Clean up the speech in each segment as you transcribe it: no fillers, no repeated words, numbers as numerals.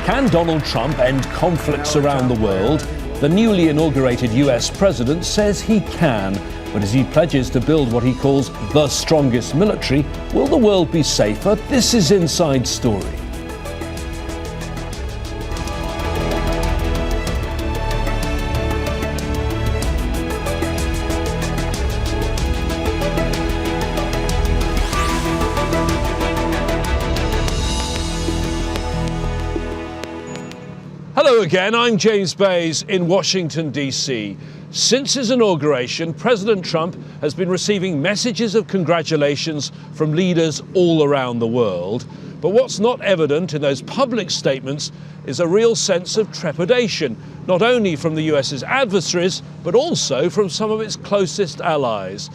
Can Donald Trump end conflicts around the world? The newly inaugurated US president says he can, but as he pledges to build what he calls the strongest military, will the world be safer? This is Inside Story. Hello again, I'm James Bays in Washington, D.C. Since his inauguration, President Trump has been receiving messages of congratulations from leaders all around the world. But what's not evident in those public statements is a real sense of trepidation, not only from the US's adversaries, but also from some of its closest allies.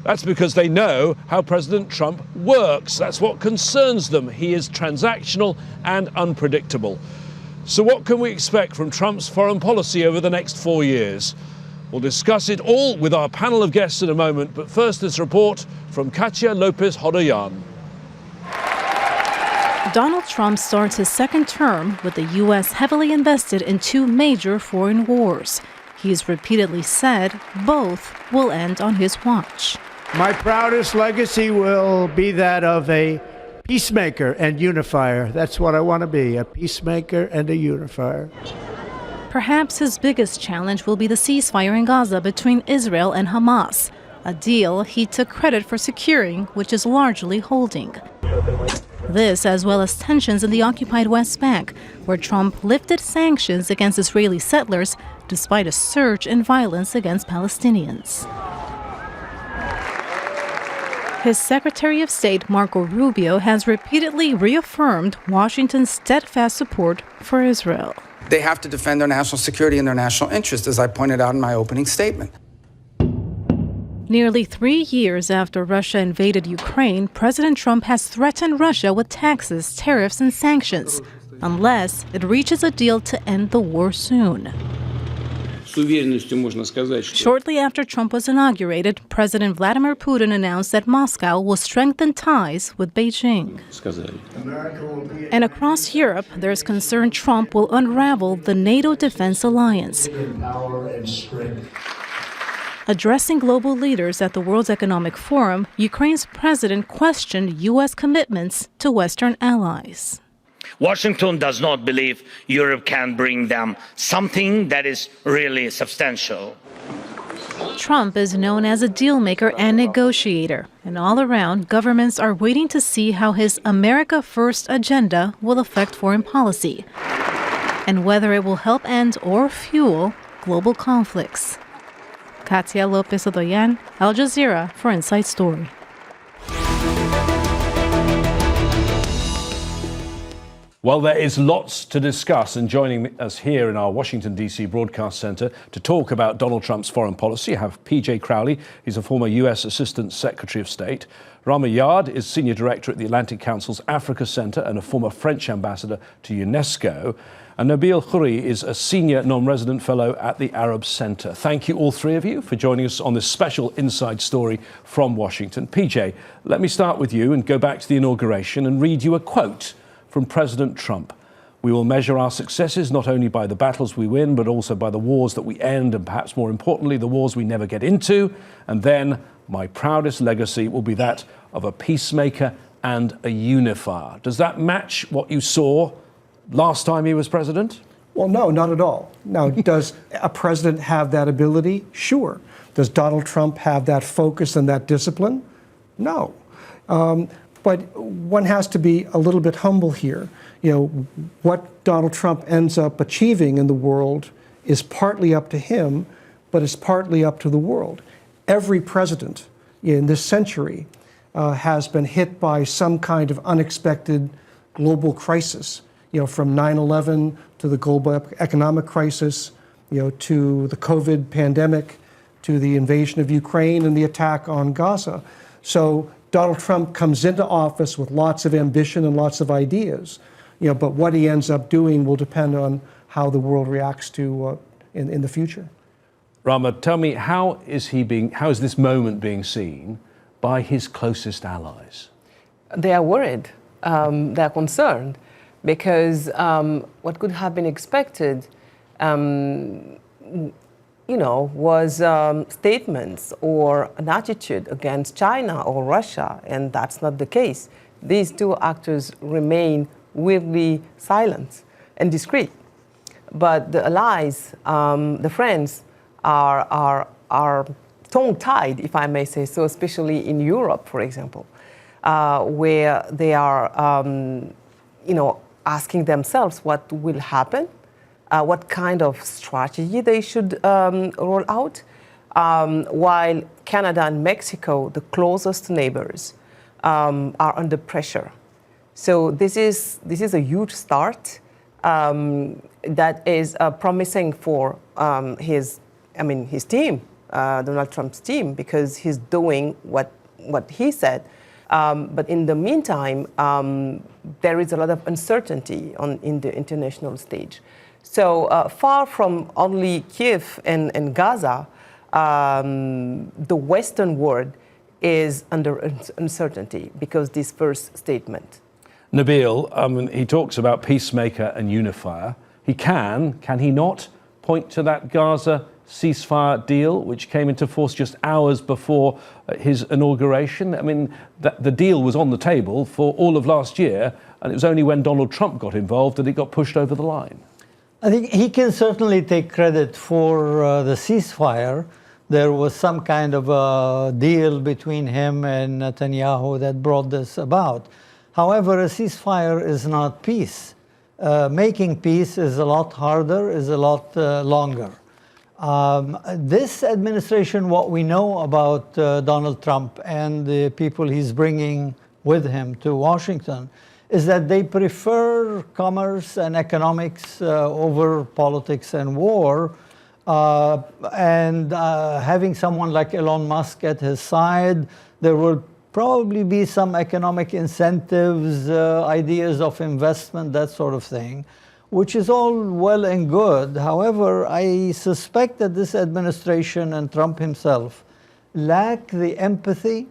That's because they know how President Trump works. That's what concerns them. He is transactional and unpredictable. So what can we expect from Trump's foreign policy over the next 4 years? We'll discuss it all with our panel of guests in a moment, but first this report from Katia Lopez-Hodoyan. Donald Trump starts his second term with the U.S. heavily invested in two major foreign wars. He's repeatedly said both will end on his watch. My proudest legacy will be that of a peacemaker and unifier. That's what I want to be, a peacemaker and a unifier. Perhaps his biggest challenge will be the ceasefire in Gaza between Israel and Hamas, a deal he took credit for securing, which is largely holding. This, as well as tensions in the occupied West Bank, where Trump lifted sanctions against Israeli settlers despite a surge in violence against Palestinians. His Secretary of State, Marco Rubio, has repeatedly reaffirmed Washington's steadfast support for Israel. They have to defend their national security and their national interest, as I pointed out in my opening statement. Nearly 3 years after Russia invaded Ukraine, President Trump has threatened Russia with taxes, tariffs, and sanctions, unless it reaches a deal to end the war soon. Shortly after Trump was inaugurated, President Vladimir Putin announced that Moscow will strengthen ties with Beijing. And across Europe, there's concern Trump will unravel the NATO defense alliance. Addressing global leaders at the World Economic Forum, Ukraine's president questioned U.S. commitments to Western allies. Washington does not believe Europe can bring them something that is really substantial. Trump is known as a deal maker and negotiator, and all around, governments are waiting to see how his America First agenda will affect foreign policy, and whether it will help end or fuel global conflicts. Katia Lopez-Hodoyan, Al Jazeera for Inside Story. Well, there is lots to discuss, and joining us here in our Washington, D.C. broadcast center to talk about Donald Trump's foreign policy, I have P.J. Crowley. He's a former U.S. Assistant Secretary of State. Rama Yade is Senior Director at the Atlantic Council's Africa Center and a former French ambassador to UNESCO. And Nabeel Khoury is a Senior Non-Resident Fellow at the Arab Center. Thank you, all three of you, for joining us on this special Inside Story from Washington. P.J., let me start with you and go back to the inauguration and read you a quote from President Trump. We will measure our successes not only by the battles we win, but also by the wars that we end, and perhaps more importantly, the wars we never get into. And then my proudest legacy will be that of a peacemaker and a unifier. Does that match what you saw last time he was president? Well, no, not at all. Now, does a president have that ability? Sure. Does Donald Trump have that focus and that discipline? No. But one has to be a little bit humble here. You know, what Donald Trump ends up achieving in the world is partly up to him, but it's partly up to the world. Every president in this century has been hit by some kind of unexpected global crisis. You know, from 9/11 to the global economic crisis, you know, to the COVID pandemic, to the invasion of Ukraine and the attack on Gaza. So Donald Trump comes into office with lots of ambition and lots of ideas, you know, but what he ends up doing will depend on how the world reacts to in the future. Rama, tell me, how is this moment being seen by his closest allies? They are worried. They are concerned. because what could have been expected, was statements or an attitude against China or Russia, and that's not the case. These two actors remain weirdly silent and discreet. But the allies, the friends, are tongue-tied, if I may say so, especially in Europe, for example, where they are, asking themselves what will happen, what kind of strategy they should roll out, while Canada and Mexico, the closest neighbors, are under pressure. So this is a huge start that is promising for his team, Donald Trump's team, because he's doing what he said. But in the meantime, there is a lot of uncertainty in the international stage. So far from only Kiev and Gaza, the Western world is under uncertainty because this first statement. Nabeel, he talks about peacemaker and unifier. He can he not point to that Gaza ceasefire deal, which came into force just hours before his inauguration? I mean, the deal was on the table for all of last year, and it was only when Donald Trump got involved that it got pushed over the line. I think he can certainly take credit for the ceasefire. There was some kind of a deal between him and Netanyahu that brought this about. However, a ceasefire is not peace. Making peace is a lot harder, is a lot longer. This administration, what we know about Donald Trump and the people he's bringing with him to Washington, is that they prefer commerce and economics over politics and war. Having someone like Elon Musk at his side, there will probably be some economic incentives, ideas of investment, that sort of thing, which is all well and good. However, I suspect that this administration and Trump himself lack the empathy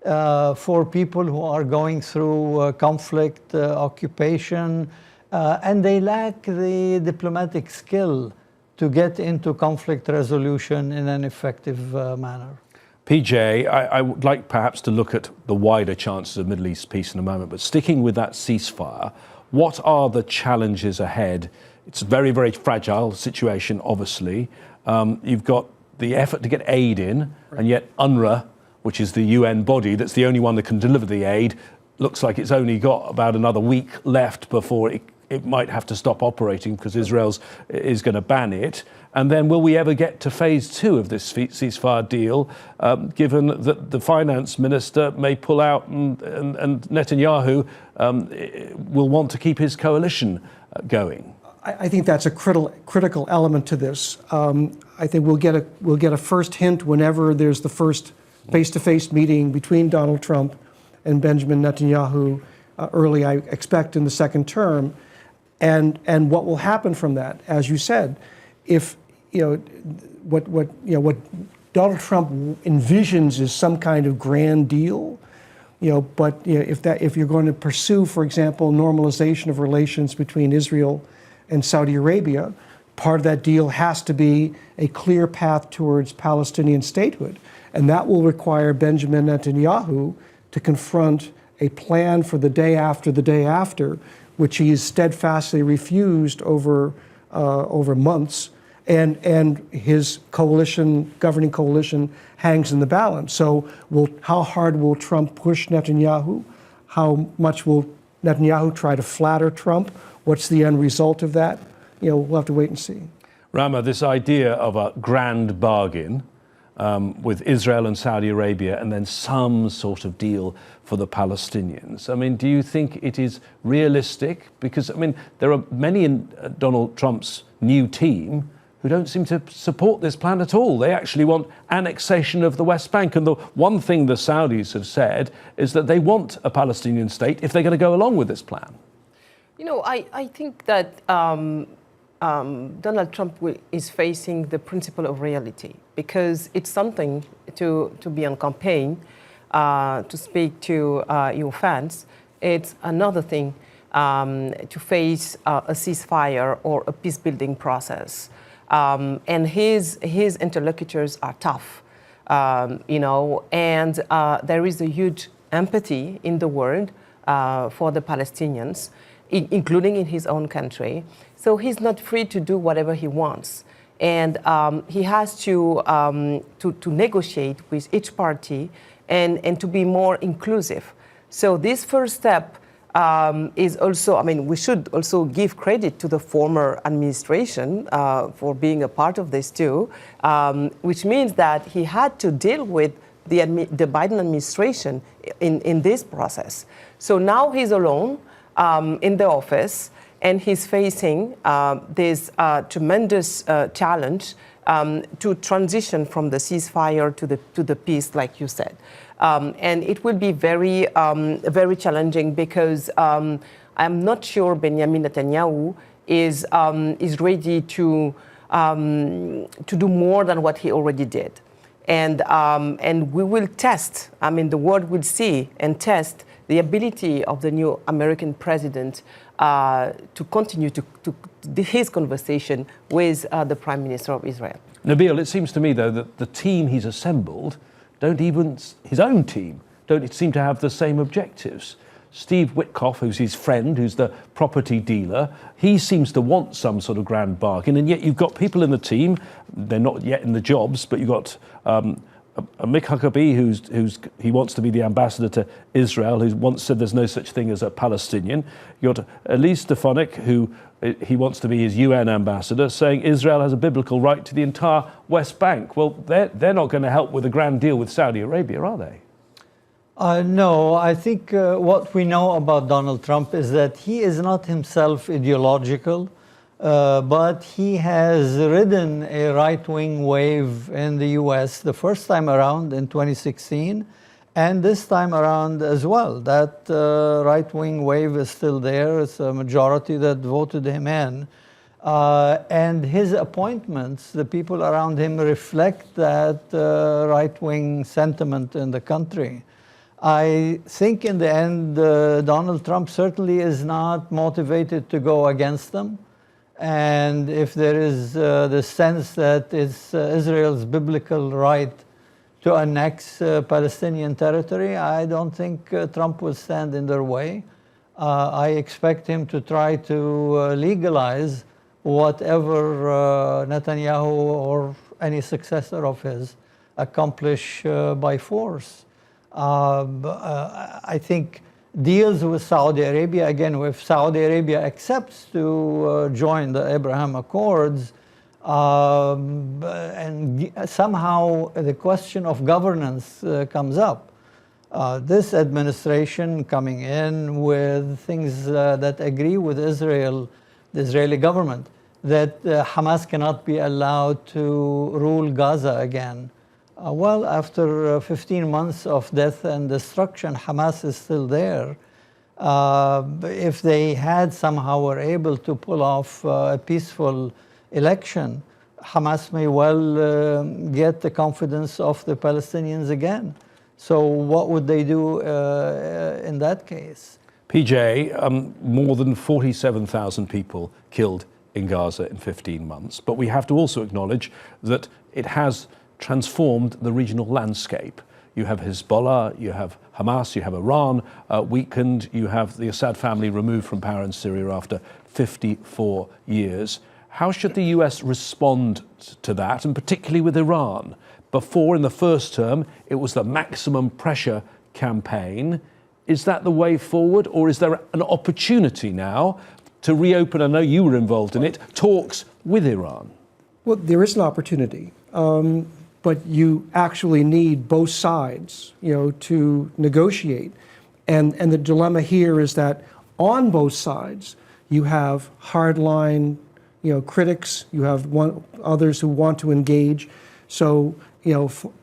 for people who are going through conflict, occupation, and they lack the diplomatic skill to get into conflict resolution in an effective manner. PJ, I would like perhaps to look at the wider chances of Middle East peace in a moment, but sticking with that ceasefire, what are the challenges ahead? It's a very, very fragile situation, obviously. You've got the effort to get aid in, and yet UNRWA, which is the UN body that's the only one that can deliver the aid, looks like it's only got about another week left before it might have to stop operating because Israel is going to ban it. And then will we ever get to phase 2 of this ceasefire deal, given that the finance minister may pull out and Netanyahu will want to keep his coalition going? I think that's a critical element to this. I think we'll get a first hint whenever there's the first face-to-face meeting between Donald Trump and Benjamin Netanyahu early, I expect, in the second term. And what will happen from that, as you said, if what Donald Trump envisions is some kind of grand deal, but if you're going to pursue, for example, normalization of relations between Israel and Saudi Arabia, part of that deal has to be a clear path towards Palestinian statehood, and that will require Benjamin Netanyahu to confront a plan for the day after, which he has steadfastly refused over months, and his governing coalition hangs in the balance. So how hard will Trump push Netanyahu? How much will Netanyahu try to flatter Trump? What's the end result of that? We'll have to wait and see. Rama, this idea of a grand bargain with Israel and Saudi Arabia and then some sort of deal for the Palestinians. I mean, do you think it is realistic? Because, I mean, there are many in Donald Trump's new team who don't seem to support this plan at all. They actually want annexation of the West Bank. And the one thing the Saudis have said is that they want a Palestinian state if they're going to go along with this plan. I think that Donald Trump is facing the principle of reality, because it's something to be on campaign, to speak to your fans. It's another thing to face a ceasefire or a peace-building process. And his interlocutors are tough, and there is a huge empathy in the world for the Palestinians, including in his own country. So he's not free to do whatever he wants. And he has to negotiate with each party and to be more inclusive. So this first step is also, I mean, we should also give credit to the former administration for being a part of this too, which means that he had to deal with the Biden administration in this process. So now he's alone in the office, and he's facing this tremendous challenge to transition from the ceasefire to the peace, like you said. And it will be very, very challenging because I'm not sure Benjamin Netanyahu is ready to do more than what he already did. And we will test, I mean, the world will see and test the ability of the new American president to continue to his conversation with the Prime Minister of Israel. Nabeel, it seems to me, though, that the team he's assembled his own team don't seem to have the same objectives. Steve Witkoff, who's his friend, who's the property dealer, he seems to want some sort of grand bargain, and yet you've got people in the team, they're not yet in the jobs, but you've got Mick Huckabee, he wants to be the ambassador to Israel, who once said there's no such thing as a Palestinian. You've got Elise Stefanik, who he wants to be his UN ambassador, saying Israel has a biblical right to the entire West Bank. Well, they're not going to help with a grand deal with Saudi Arabia, are they? No, I think what we know about Donald Trump is that he is not himself ideological, but he has ridden a right-wing wave in the US the first time around in 2016, and this time around as well. That right-wing wave is still there. It's a majority that voted him in. And his appointments, the people around him reflect that right-wing sentiment in the country. I think in the end, Donald Trump certainly is not motivated to go against them. And if there is the sense that it's Israel's biblical right to annex Palestinian territory, I don't think Trump will stand in their way. I expect him to try to legalize whatever Netanyahu or any successor of his accomplish by force. I think deals with Saudi Arabia, again, if Saudi Arabia accepts to join the Abraham Accords, and somehow the question of governance comes up. This administration coming in with things that agree with Israel, the Israeli government, that Hamas cannot be allowed to rule Gaza again. Well, after 15 months of death and destruction, Hamas is still there. If they had somehow were able to pull off a peaceful election, Hamas may well get the confidence of the Palestinians again. So what would they do in that case? PJ, more than 47,000 people killed in Gaza in 15 months. But we have to also acknowledge that it has transformed the regional landscape. You have Hezbollah, you have Hamas, you have Iran weakened, you have the Assad family removed from power in Syria after 54 years. How should the US respond to that, and particularly with Iran? Before, in the first term, it was the maximum pressure campaign. Is that the way forward, or is there an opportunity now to reopen, I know you were involved in it, talks with Iran? Well, there is an opportunity. But you actually need both sides, to negotiate. And the dilemma here is that on both sides, you have hardline, critics, you have others who want to engage. So,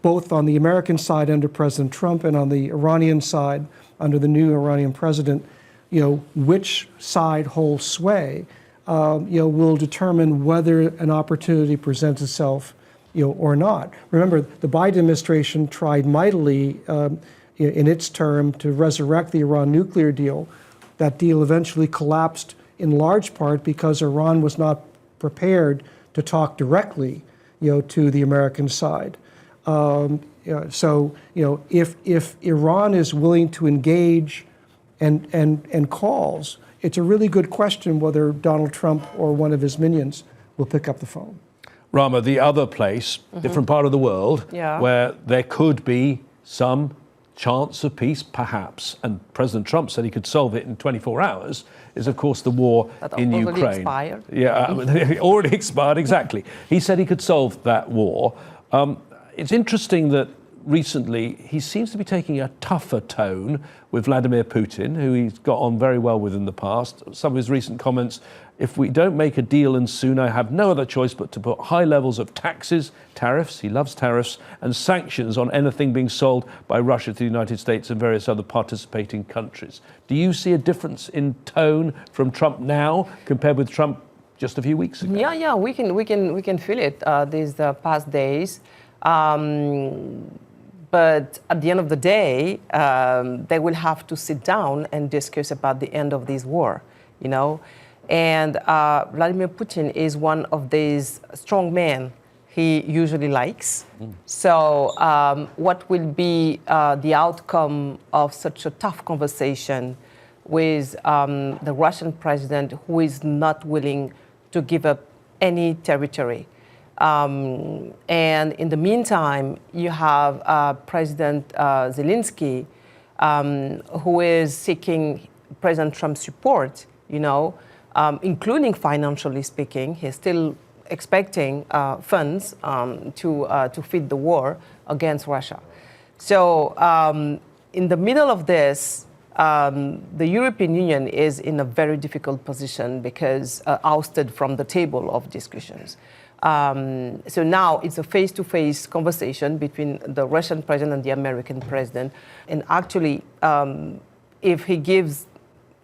both on the American side under President Trump and on the Iranian side under the new Iranian president, which side holds sway, will determine whether an opportunity presents itself or not. Remember, the Biden administration tried mightily in its term to resurrect the Iran nuclear deal, that deal eventually collapsed in large part because Iran was not prepared to talk directly, to the American side. So, if Iran is willing to engage and calls, it's a really good question whether Donald Trump or one of his minions will pick up the phone. Rama, the other place, different part of the world, where there could be some chance of peace, perhaps, and President Trump said he could solve it in 24 hours, is of course the war in Ukraine. Expired. Yeah, it already expired, exactly. He said he could solve that war. It's interesting that recently he seems to be taking a tougher tone with Vladimir Putin, who he's got on very well with in the past. Some of his recent comments: if we don't make a deal and soon, I have no other choice but to put high levels of taxes, tariffs, he loves tariffs, and sanctions on anything being sold by Russia to the United States and various other participating countries. Do you see a difference in tone from Trump now compared with Trump just a few weeks ago? Yeah, we can feel it these past days. But at the end of the day, they will have to sit down and discuss about the end of this war, And Vladimir Putin is one of these strong men he usually likes. So what will be the outcome of such a tough conversation with the Russian president, who is not willing to give up any territory? And in the meantime, you have President Zelensky, who is seeking President Trump's support, including financially speaking. He's still expecting funds to feed the war against Russia. So in the middle of this, the European Union is in a very difficult position because ousted from the table of discussions. So now it's a face-to-face conversation between the Russian president and the American president. And actually, if he gives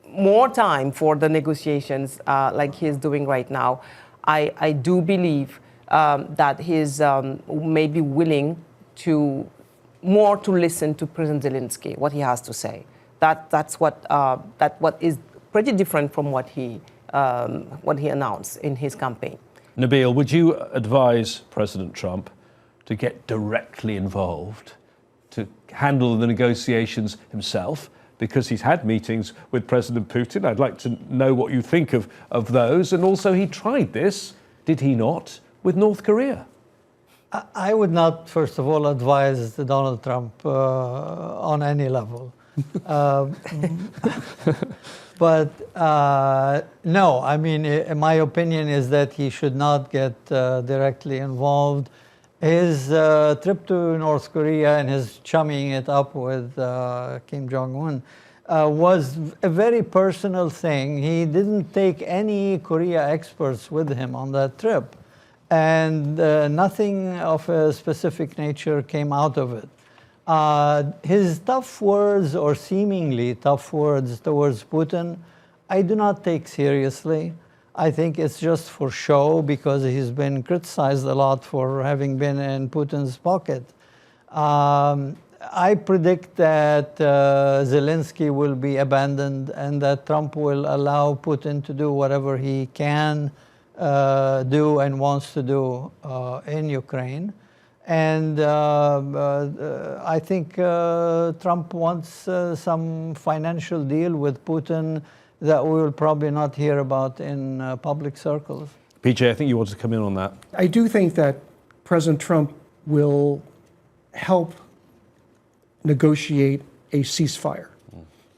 more time for the negotiations like he's doing right now, I do believe that he's maybe willing to listen to President Zelensky, what he has to say. That's what is pretty different from what he announced in his campaign. Nabeel, would you advise President Trump to get directly involved, to handle the negotiations himself? Because he's had meetings with President Putin. I'd like to know what you think of those. And also, he tried this, did he not, with North Korea? I would not, first of all, advise Donald Trump on any level. But no, I mean, my opinion is that he should not get directly involved. His trip to North Korea and his chumming it up with Kim Jong-un was a very personal thing. He didn't take any Korea experts with him on that trip. And nothing of a specific nature came out of it. His tough words, or seemingly tough words towards Putin, I do not take seriously. I think it's just for show because he's been criticized a lot for having been in Putin's pocket. I predict that Zelensky will be abandoned and that Trump will allow Putin to do whatever he can do and wants to do in Ukraine. And I think Trump wants some financial deal with Putin that we will probably not hear about in public circles. PJ, I think you want to come in on that. I do think that President Trump will help negotiate a ceasefire.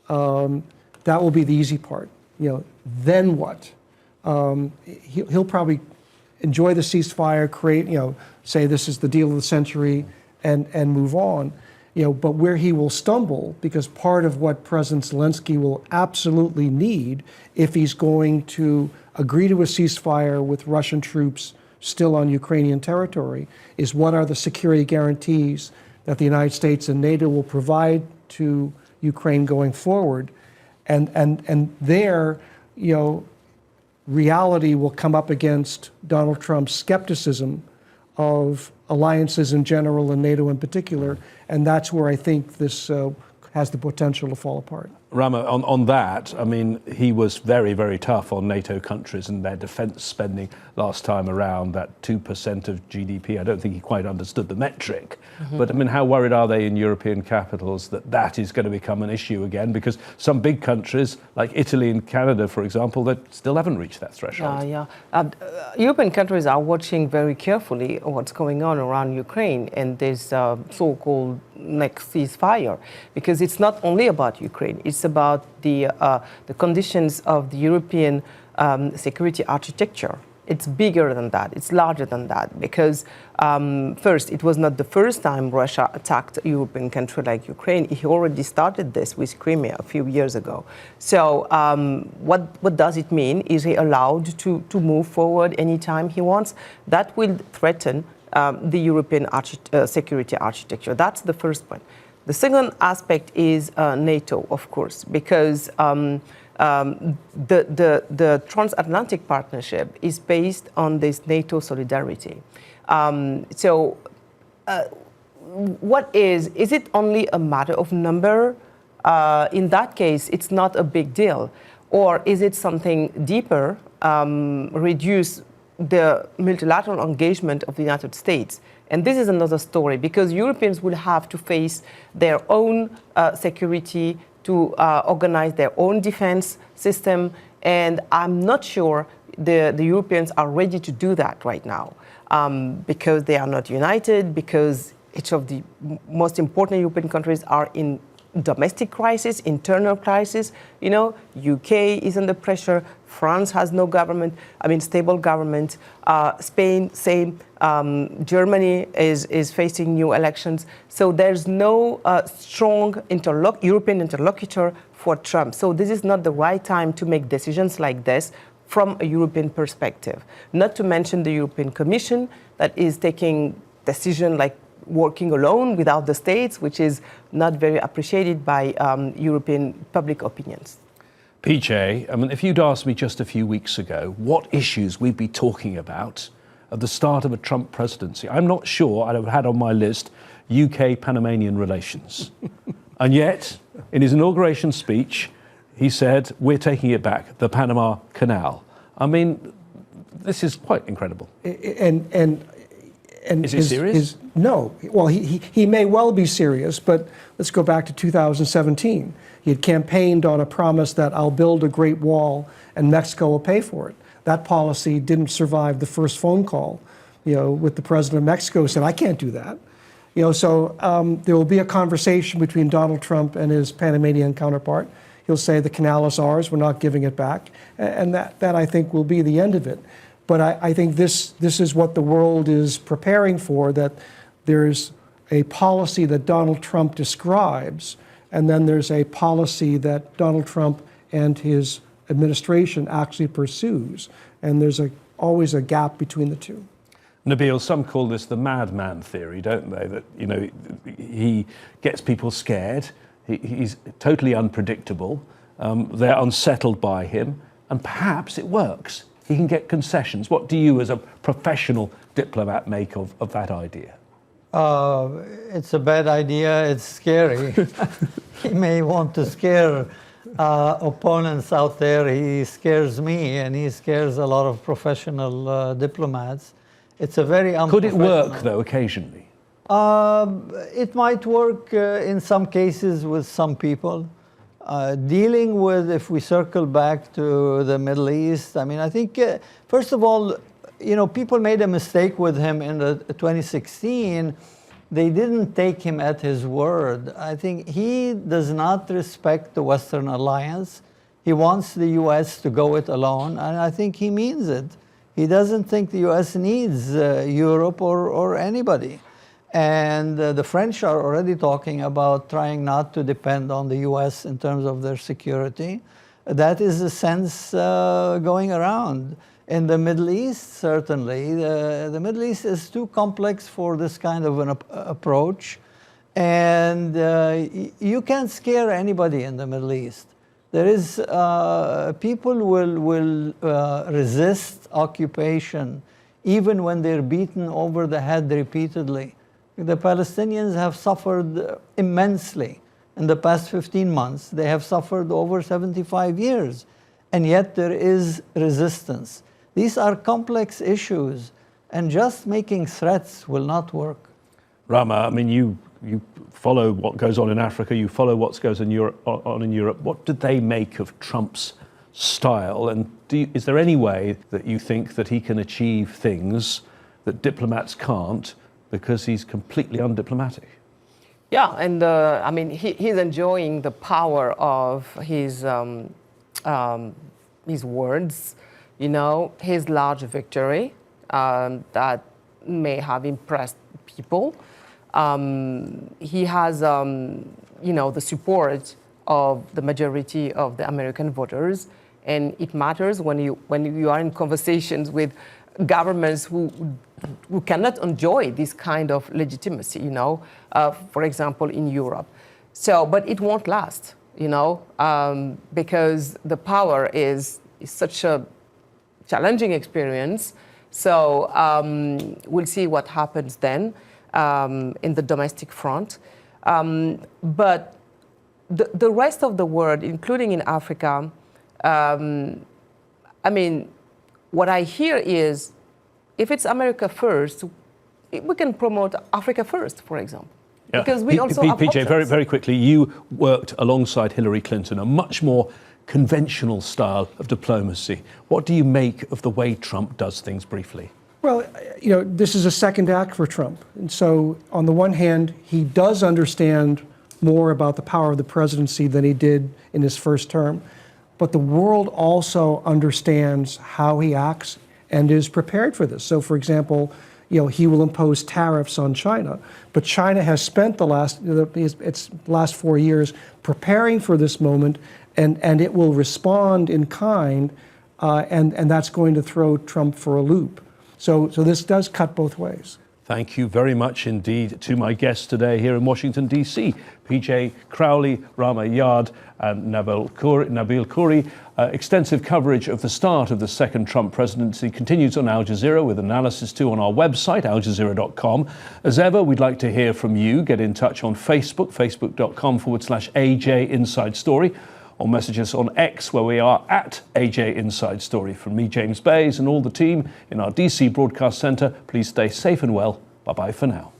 That will be the easy part. Then what? He'll probably enjoy the ceasefire, create, say this is the deal of the century, and move on. But where he will stumble, because part of what President Zelensky will absolutely need if he's going to agree to a ceasefire with Russian troops still on Ukrainian territory, is what are the security guarantees that the United States and NATO will provide to Ukraine going forward. And there, reality will come up against Donald Trump's skepticism of alliances in general and NATO in particular, and that's where I think this has the potential to fall apart. Rama, on that, I mean, he was very, very tough on NATO countries and their defence spending last time around, that 2% of GDP. I don't think he quite understood the metric. But, I mean, how worried are they in European capitals that that is going to become an issue again? Because some big countries, like Italy and Canada, for example, that still haven't reached that threshold. European countries are watching very carefully what's going on around Ukraine and this so-called next ceasefire, because it's not only about Ukraine, it's about the conditions of the European security architecture. It's bigger than that, it's larger than that, because first, it was not the first time Russia attacked a European country like Ukraine. He already started this with Crimea a few years ago. So what does it mean? Is he allowed to move forward anytime he wants? That will threaten the European security architecture. That's the first point. The second aspect is NATO, of course, because the transatlantic partnership is based on this NATO solidarity. What is it only a matter of number? In that case, it's not a big deal. Or is it something deeper, reduce the multilateral engagement of the United States? And this is another story, because Europeans will have to face their own security, to organize their own defense system. And I'm not sure the Europeans are ready to do that right now, because they are not united, because each of the most important European countries are in domestic crisis, internal crisis. You know, UK is under pressure. France has no government, stable government. Spain, same. Germany is facing new elections. So there's no strong European interlocutor for Trump. So this is not the right time to make decisions like this from a European perspective. Not to mention the European Commission that is taking decisions like working alone without the states, which is not very appreciated by European public opinions. PJ, if you'd asked me just a few weeks ago what issues we'd be talking about at the start of a Trump presidency, I'm not sure I'd have had on my list UK-Panamanian relations. And yet, in his inauguration speech, he said, we're taking it back, the Panama Canal. This is quite incredible. And is he serious? No. Well, he may well be serious, but let's go back to 2017. He had campaigned on a promise that I'll build a great wall and Mexico will pay for it. That policy didn't survive the first phone call, with the president of Mexico, who said, I can't do that. So there will be a conversation between Donald Trump and his Panamanian counterpart. He'll say the canal is ours, we're not giving it back. And that I think will be the end of it. But I think this is what the world is preparing for, that there's a policy that Donald Trump describes, and then there's a policy that Donald Trump and his administration actually pursues. And there's always a gap between the two. Nabeel, some call this the madman theory, don't they? That, he gets people scared, he's totally unpredictable, they're unsettled by him, and perhaps it works. He can get concessions. What do you, as a professional diplomat, make of that idea? It's a bad idea. It's scary. He may want to scare opponents out there. He scares me, and he scares a lot of professional diplomats. It's a very unprofessional. Could it work, though, occasionally? It might work in some cases with some people. Dealing with, if we circle back to the Middle East, I think, first of all, people made a mistake with him in 2016. They didn't take him at his word. I think he does not respect the Western alliance. He wants the U.S. to go it alone, and I think he means it. He doesn't think the U.S. needs Europe or anybody. And the French are already talking about trying not to depend on the U.S. in terms of their security. That is the sense going around. In the Middle East, certainly, the Middle East is too complex for this kind of an approach. And you can't scare anybody in the Middle East. There is, people will resist occupation even when they're beaten over the head repeatedly. The Palestinians have suffered immensely in the past 15 months. They have suffered over 75 years, and yet there is resistance. These are complex issues, and just making threats will not work. Rama, I mean, you follow what goes on in Africa, you follow what goes on in Europe. What do they make of Trump's style? And is there any way that you think that he can achieve things that diplomats can't because he's completely undiplomatic? Yeah, and I mean, he's enjoying the power of his words, you know, his large victory that may have impressed people. He has, you know, the support of the majority of the American voters, and it matters when you are in conversations with governments who cannot enjoy this kind of legitimacy, you know, for example, in Europe. So, but it won't last, you know, because the power is such a challenging experience. So we'll see what happens then in the domestic front. But the rest of the world, including in Africa, I mean, what I hear is, if it's America first, we can promote Africa first, for example. Yeah. Because we also have PJ, options. very quickly, you worked alongside Hillary Clinton, a much more conventional style of diplomacy. What do you make of the way Trump does things, briefly? Well, you know, this is a second act for Trump. And so, on the one hand, he does understand more about the power of the presidency than he did in his first term. But the world also understands how he acts and is prepared for this. So, for example, you know, he will impose tariffs on China, but China has spent its last 4 years preparing for this moment, and it will respond in kind, and that's going to throw Trump for a loop. So this does cut both ways. Thank you very much indeed to my guests today here in Washington, D.C., PJ Crowley, Rama Yade, and Nabeel Khoury. Extensive coverage of the start of the second Trump presidency continues on Al Jazeera, with analysis too on our website, aljazeera.com. As ever, we'd like to hear from you. Get in touch on Facebook, facebook.com/AJ Inside Story, or message us on X, where we are at AJ Inside Story. From me, James Bays, and all the team in our DC Broadcast Centre, please stay safe and well. Bye-bye for now.